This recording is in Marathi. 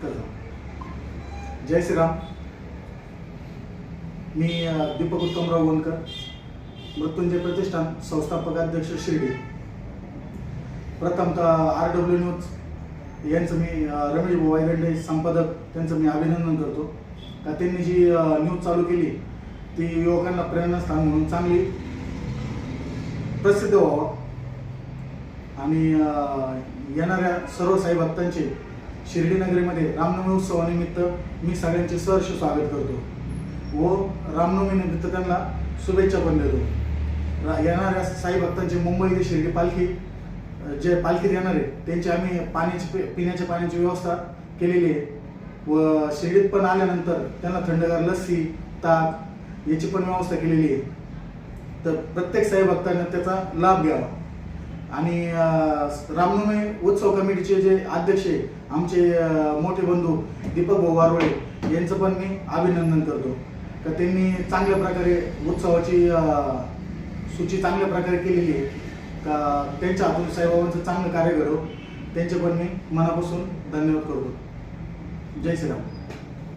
जय श्रीराम. मी दीपक उत्तमराव वनकर, मृत्युंजय प्रतिष्ठान संस्थापक अध्यक्ष शिर्डी. प्रथमतः RW न्यूज यांचं मी रमेश भाऊ वायगंडे संपादक त्यांचं मी अभिनंदन करतो का त्यांनी जी न्यूज चालू केली ती युवकांना प्रेरणास्थान म्हणून चांगली प्रसिद्ध व्हावं आणि येणाऱ्या सर्व साई भक्तांचे शिर्डी नगरीमध्ये रामनवमी उत्सवानिमित्त मी सगळ्यांचे सहर्ष स्वागत करतो व रामनवमीनिमित्त त्यांना शुभेच्छा पण देतो. येणाऱ्या साई भक्तांचे मुंबई ते शिर्डी पालखी जे पालखीत येणार आहे त्यांची आम्ही पिण्याच्या पाण्याची व्यवस्था केलेली आहे व शिर्डीत पण आल्यानंतर त्यांना थंडगार लस्सी ताक याची पण व्यवस्था केलेली आहे. तर प्रत्येक साई भक्तांना त्याचा लाभ घ्यावा. आणि रामनवमी उत्सव कमिटीचे जे अध्यक्ष आहे आमचे मोठे बंधू दीपक भाऊ वारोळे यांचं पण मी अभिनंदन करतो का त्यांनी चांगल्या प्रकारे उत्सवाची सूची चांगल्या प्रकारे केलेली आहे का त्यांच्या हातून साईबाबांचं चांगलं कार्य घडो त्यांचे पण मी मनापासून धन्यवाद करतो. जय श्रीराम.